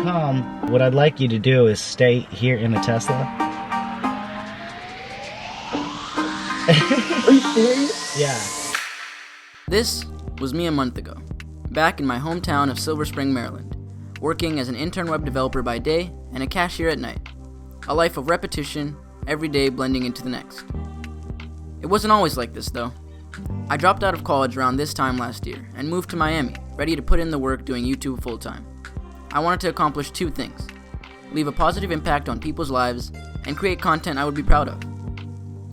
come, what I'd like you to do is stay here in the Tesla. Are you serious? Yeah. This was me a month ago, back in my hometown of Silver Spring, Maryland, working as an intern web developer by day and a cashier at night. A life of repetition, every day blending into the next. It wasn't always like this, though. I dropped out of college around this time last year and moved to Miami, ready to put in the work doing YouTube full-time. I wanted to accomplish two things: leave a positive impact on people's lives and create content I would be proud of.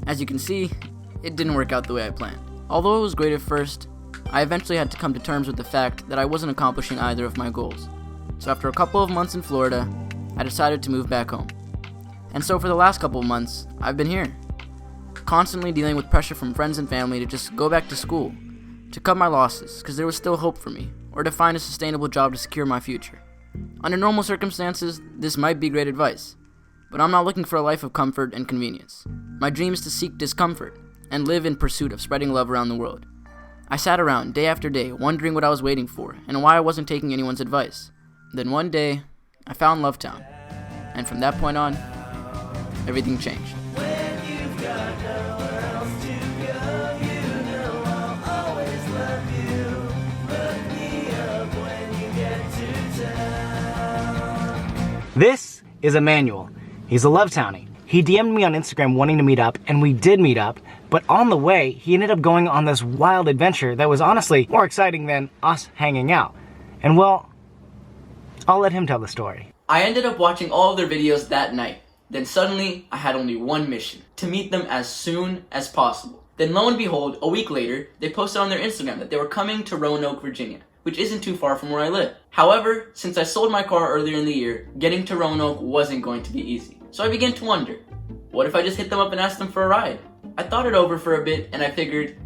As you can see, it didn't work out the way I planned. Although it was great at first, I eventually had to come to terms with the fact that I wasn't accomplishing either of my goals. So after a couple of months in Florida, I decided to move back home. And so for the last couple of months, I've been here, constantly dealing with pressure from friends and family to just go back to school, to cut my losses, because there was still hope for me, or to find a sustainable job to secure my future. Under normal circumstances, this might be great advice, but I'm not looking for a life of comfort and convenience. My dream is to seek discomfort, and live in pursuit of spreading love around the world. I sat around day after day, wondering what I was waiting for, and why I wasn't taking anyone's advice. Then one day, I found Lovetown, and from that point on, everything changed. This is Emmanuel. He's a Lovetownie. He DM'd me on Instagram wanting to meet up, and we did meet up, but on the way, he ended up going on this wild adventure that was honestly more exciting than us hanging out. And well, I'll let him tell the story. I ended up watching all of their videos that night. Then suddenly, I had only one mission: to meet them as soon as possible. Then lo and behold, a week later, they posted on their Instagram that they were coming to Roanoke, Virginia, which isn't too far from where I live. However, since I sold my car earlier in the year, getting to Roanoke wasn't going to be easy. So I began to wonder, what if I just hit them up and asked them for a ride? I thought it over for a bit, and I figured,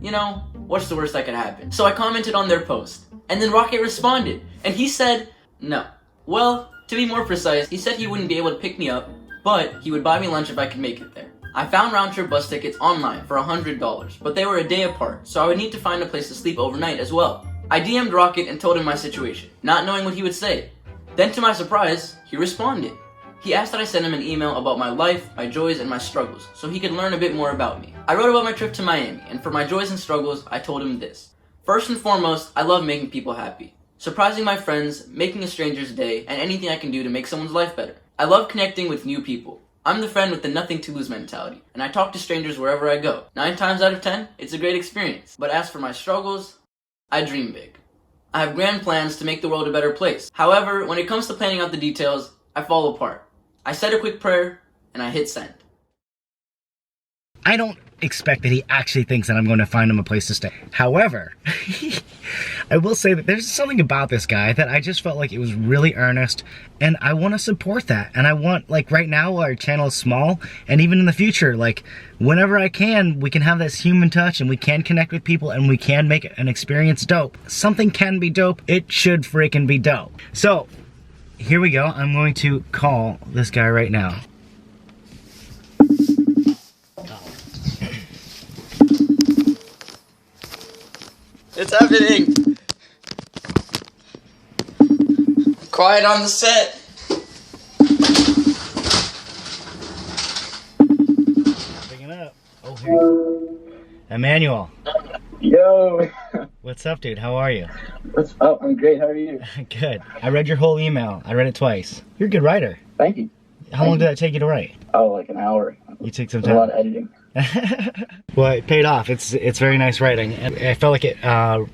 what's the worst that could happen? So I commented on their post, and then Rocket responded, and he said, no. Well, to be more precise, he said he wouldn't be able to pick me up, but he would buy me lunch if I could make it there. I found round-trip bus tickets online for $100, but they were a day apart, so I would need to find a place to sleep overnight as well. I DM'd Rocket and told him my situation, not knowing what he would say. Then to my surprise, he responded. He asked that I send him an email about my life, my joys, and my struggles, so he could learn a bit more about me. I wrote about my trip to Miami, and for my joys and struggles, I told him this. First and foremost, I love making people happy. Surprising my friends, making a stranger's day, and anything I can do to make someone's life better. I love connecting with new people. I'm the friend with the nothing to lose mentality, and I talk to strangers wherever I go. 9 times out of 10, it's a great experience. But as for my struggles, I dream big. I have grand plans to make the world a better place. However, when it comes to planning out the details, I fall apart. I said a quick prayer, and I hit send. I don't expect that he actually thinks that I'm going to find him a place to stay. However, I will say that there's something about this guy that I just felt like it was really earnest, and I want to support that. And I want, right now our channel is small, and even in the future, whenever I can, we can have this human touch, and we can connect with people, and we can make an experience dope. Something can be dope, it should freaking be dope. So, here we go. I'm going to call this guy right now. It's happening! Quiet on the set! Picking up. Oh, here you go. Emmanuel. Yo. What's up, dude? How are you? What's up? I'm great. How are you? Good. I read your whole email. I read it twice. You're a good writer. Thank you. How long did that take you to write? Oh, like an hour. You took some A time. lot of editing. Well, it paid off. It's very nice writing, and I felt like it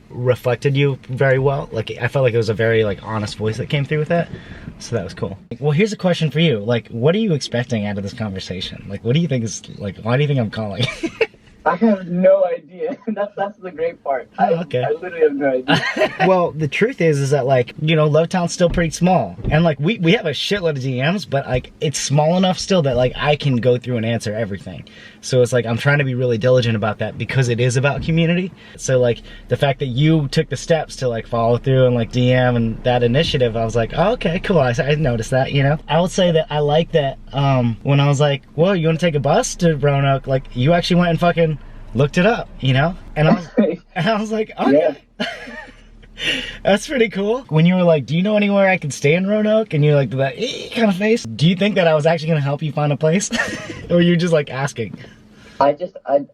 reflected you very well. I felt like it was a very honest voice that came through with that, so that was cool. Well, here's a question for you. What are you expecting out of this conversation? What do you think is why do you think I'm calling? I have no idea. That's the great part. Okay. I literally have no idea. Well, the truth is that Lovetown's still pretty small, and we have a shitload of DMs, but it's small enough still that I can go through and answer everything. So it's I'm trying to be really diligent about that because it is about community. So the fact that you took the steps to follow through and DM and that initiative, I was like, oh, okay, cool. I noticed that. I would say that I like that when I was like, well, you want to take a bus to Roanoke? You actually went and fucking looked it up, and I was like, okay. Yeah. That's pretty cool. When you were like, do you know anywhere I can stay in Roanoke? And you're like, that kind of face. Do you think that I was actually going to help you find a place? Or you just like asking? I'd I'll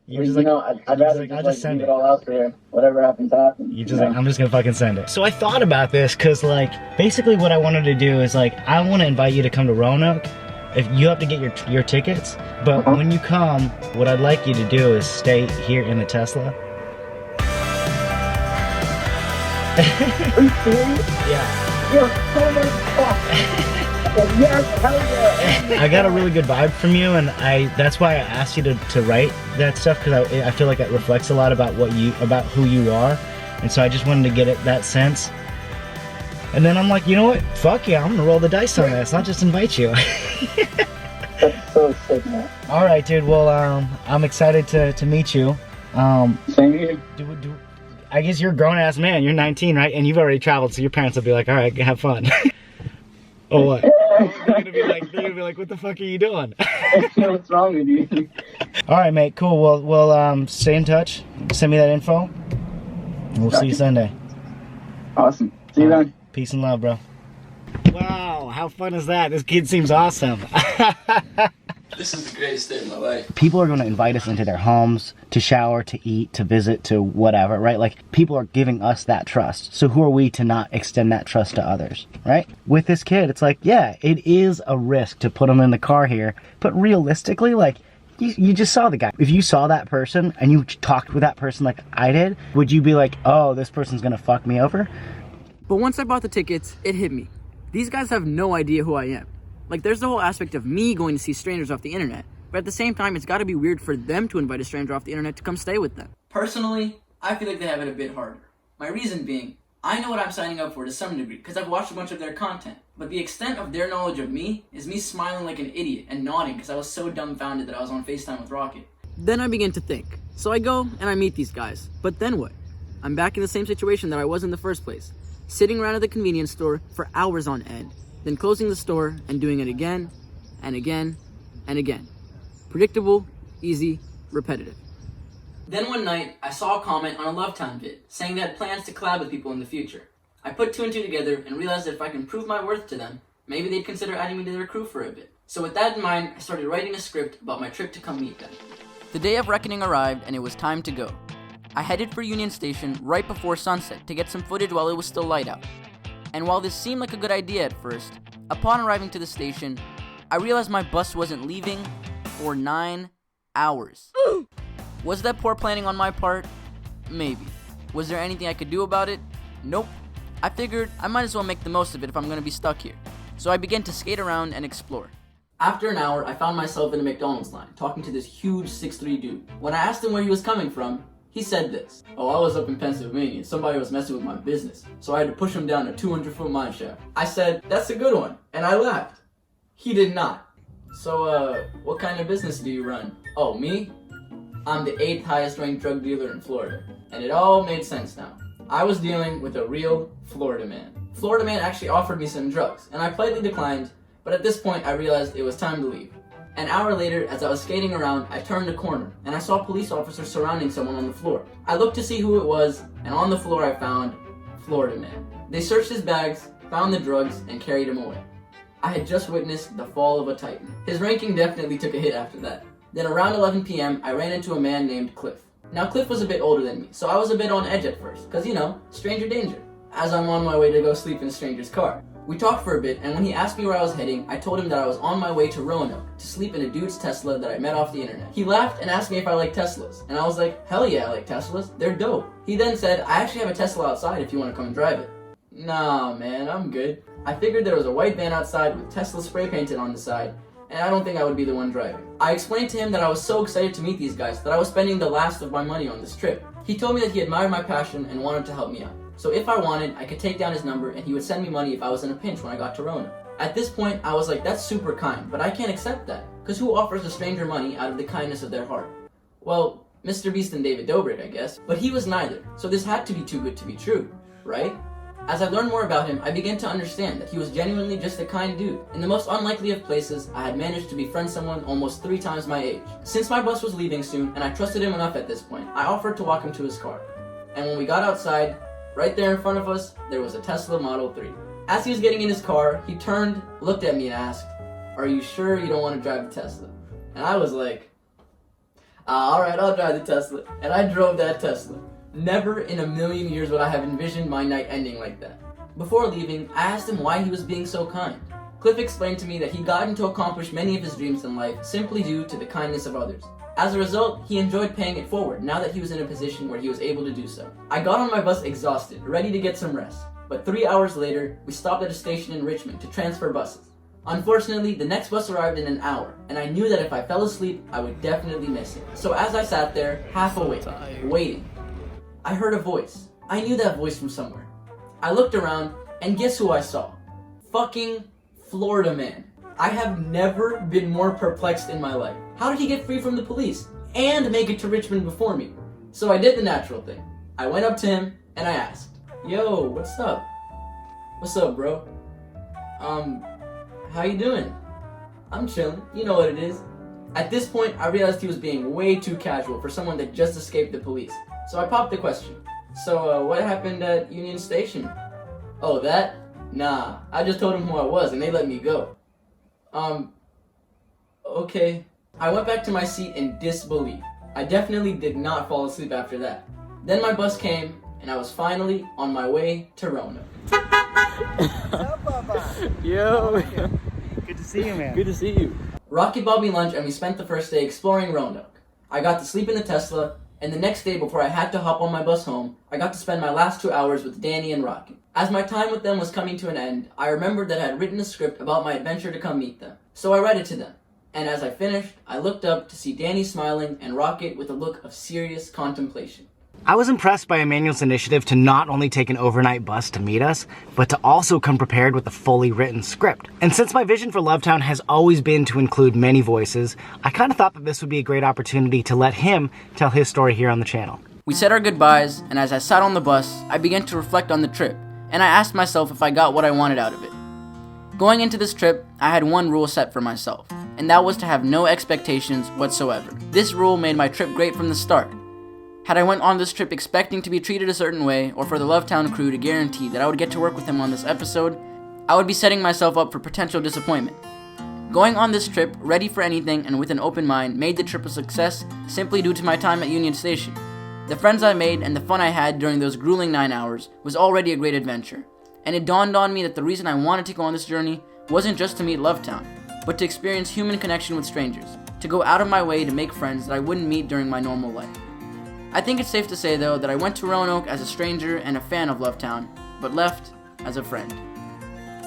rather just leave it all out there. Whatever happens, happens. You just like, I'm just gonna fucking send it. So I thought about this because like, basically what I wanted to do is like, I want to invite you to come to Roanoke. If you have to get your tickets, but when you come, what I'd like you to do is stay here in the Tesla. Are you serious? Yeah. You're so much fun. Yes, hell yeah. I got a really good vibe from you, and that's why I asked you to write that stuff, because I feel like it reflects a lot about who you are, and so I just wanted to get that sense. And then I'm like, you know what? Fuck yeah, I'm gonna roll the dice on this. I'll just invite you. That's so sick, man. All right, dude. Well, I'm excited to meet you. Same here. I guess you're a grown-ass man. You're 19, right? And you've already traveled, so your parents will be like, all right, have fun. Or what? They're gonna be like, what the fuck are you doing? What's wrong with you? All right, mate. Cool. We'll stay in touch. Send me that info. And we'll see you Sunday. Awesome. See you then. Peace and love, bro. Wow, how fun is that? This kid seems awesome. This is the greatest day of my life. People are going to invite us into their homes to shower, to eat, to visit, to whatever, right? Like, people are giving us that trust. So who are we to not extend that trust to others, right? With this kid, it's like, yeah, it is a risk to put him in the car here. But realistically, like, you just saw the guy. If you saw that person and you talked with that person like I did, would you be like, oh, this person's going to fuck me over? But once I bought the tickets, it hit me. These guys have no idea who I am. Like, there's the whole aspect of me going to see strangers off the internet, but at the same time, it's gotta be weird for them to invite a stranger off the internet to come stay with them. Personally, I feel like they have it a bit harder. My reason being, I know what I'm signing up for to some degree, because I've watched a bunch of their content, but the extent of their knowledge of me is me smiling like an idiot and nodding because I was so dumbfounded that I was on FaceTime with Rocket. Then I begin to think. So I go and I meet these guys, but then what? I'm back in the same situation that I was in the first place, sitting around at the convenience store for hours on end, then closing the store and doing it again, and again, and again. Predictable, easy, repetitive. Then one night, I saw a comment on a Lovetown vid, saying they had plans to collab with people in the future. I put two and two together and realized that if I can prove my worth to them, maybe they'd consider adding me to their crew for a bit. So with that in mind, I started writing a script about my trip to come meet them. The day of reckoning arrived and it was time to go. I headed for Union Station right before sunset to get some footage while it was still light out. And while this seemed like a good idea at first, upon arriving to the station, I realized my bus wasn't leaving for 9 hours. Was that poor planning on my part? Maybe. Was there anything I could do about it? Nope. I figured I might as well make the most of it if I'm gonna be stuck here. So I began to skate around and explore. After an hour, I found myself in a McDonald's line, talking to this huge 6'3" dude. When I asked him where he was coming from, he said this: "Oh, I was up in Pennsylvania and somebody was messing with my business, so I had to push him down a 200-foot mine shaft." I said, "That's a good one," and I laughed. He did not. "So, what kind of business do you run?" "Oh, me? I'm the 8th highest ranked drug dealer in Florida." And it all made sense now. I was dealing with a real Florida man. Florida man actually offered me some drugs, and I politely declined, but at this point I realized it was time to leave. An hour later, as I was skating around, I turned a corner, and I saw police officers surrounding someone on the floor. I looked to see who it was, and on the floor I found Florida man. They searched his bags, found the drugs, and carried him away. I had just witnessed the fall of a titan. His ranking definitely took a hit after that. Then around 11 p.m., I ran into a man named Cliff. Now Cliff was a bit older than me, so I was a bit on edge at first, cause stranger danger, as I'm on my way to go sleep in a stranger's car. We talked for a bit, and when he asked me where I was heading, I told him that I was on my way to Roanoke to sleep in a dude's Tesla that I met off the internet. He laughed and asked me if I like Teslas, and I was like, hell yeah, I like Teslas, they're dope. He then said, I actually have a Tesla outside if you want to come and drive it. Nah man, I'm good. I figured there was a white van outside with Tesla spray painted on the side, and I don't think I would be the one driving. I explained to him that I was so excited to meet these guys that I was spending the last of my money on this trip. He told me that he admired my passion and wanted to help me out. So if I wanted, I could take down his number and he would send me money if I was in a pinch when I got to Roanoke. At this point, I was like, that's super kind, but I can't accept that, because who offers a stranger money out of the kindness of their heart? Well, Mr. Beast and David Dobrik, I guess, but he was neither, so this had to be too good to be true, right? As I learned more about him, I began to understand that he was genuinely just a kind dude. In the most unlikely of places, I had managed to befriend someone almost 3 times my age. Since my bus was leaving soon, and I trusted him enough at this point, I offered to walk him to his car. And when we got outside, Right there in front of us, there was a Tesla Model 3. As he was getting in his car, he turned, looked at me and asked, "Are you sure you don't want to drive the Tesla?" And I was like, alright, I'll drive the Tesla. And I drove that Tesla. Never in a million years would I have envisioned my night ending like that. Before leaving, I asked him why he was being so kind. Cliff explained to me that he'd gotten to accomplish many of his dreams in life simply due to the kindness of others. As a result, he enjoyed paying it forward now that he was in a position where he was able to do so. I got on my bus exhausted, ready to get some rest. But 3 hours later, we stopped at a station in Richmond to transfer buses. Unfortunately, the next bus arrived in an hour, and I knew that if I fell asleep, I would definitely miss it. So as I sat there, half awake, waiting, I heard a voice. I knew that voice from somewhere. I looked around, and guess who I saw? Fucking Florida Man. I have never been more perplexed in my life. How did he get free from the police and make it to Richmond before me? So I did the natural thing. I went up to him, and I asked, "Yo, what's up?" "What's up, bro?" How you doing?" "I'm chilling, you know what it is." At this point, I realized he was being way too casual for someone that just escaped the police. So I popped the question. "So, what happened at Union Station?" "Oh, that? Nah, I just told them who I was and they let me go." Okay. I went back to my seat in disbelief. I definitely did not fall asleep after that. Then my bus came, and I was finally on my way to Roanoke. Yo. Good to see you, man. Good to see you. Rocky bought me lunch, and we spent the first day exploring Roanoke. I got to sleep in the Tesla, and the next day before I had to hop on my bus home, I got to spend my last 2 hours with Danny and Rocky. As my time with them was coming to an end, I remembered that I had written a script about my adventure to come meet them. So I read it to them. And as I finished, I looked up to see Danny smiling and Rocket with a look of serious contemplation. I was impressed by Emmanuel's initiative to not only take an overnight bus to meet us, but to also come prepared with a fully written script. And since my vision for Lovetown has always been to include many voices, I kind of thought that this would be a great opportunity to let him tell his story here on the channel. We said our goodbyes, and as I sat on the bus, I began to reflect on the trip, and I asked myself if I got what I wanted out of it. Going into this trip, I had one rule set for myself, and that was to have no expectations whatsoever. This rule made my trip great from the start. Had I went on this trip expecting to be treated a certain way, or for the Lovetown crew to guarantee that I would get to work with him on this episode, I would be setting myself up for potential disappointment. Going on this trip, ready for anything and with an open mind, made the trip a success simply due to my time at Union Station. The friends I made and the fun I had during those grueling 9 hours was already a great adventure. And it dawned on me that the reason I wanted to go on this journey wasn't just to meet Lovetown, but to experience human connection with strangers, to go out of my way to make friends that I wouldn't meet during my normal life. I think it's safe to say, though, that I went to Roanoke as a stranger and a fan of Lovetown, but left as a friend.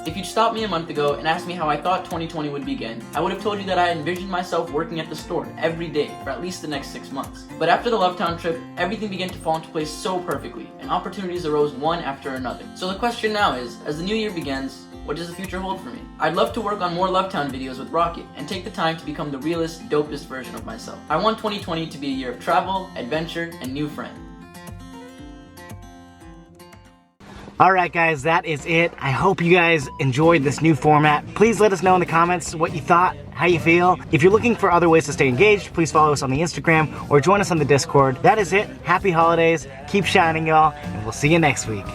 If you'd stopped me a month ago and asked me how I thought 2020 would begin, I would have told you that I envisioned myself working at the store every day for at least the next 6 months. But after the Lovetown trip, everything began to fall into place so perfectly, and opportunities arose one after another. So the question now is, as the new year begins, what does the future hold for me? I'd love to work on more Lovetown videos with Rocket and take the time to become the realest, dopest version of myself. I want 2020 to be a year of travel, adventure, and new friends. Alright guys, that is it. I hope you guys enjoyed this new format. Please let us know in the comments what you thought, how you feel. If you're looking for other ways to stay engaged, please follow us on the Instagram or join us on the Discord. That is it. Happy holidays. Keep shining, y'all, and we'll see you next week.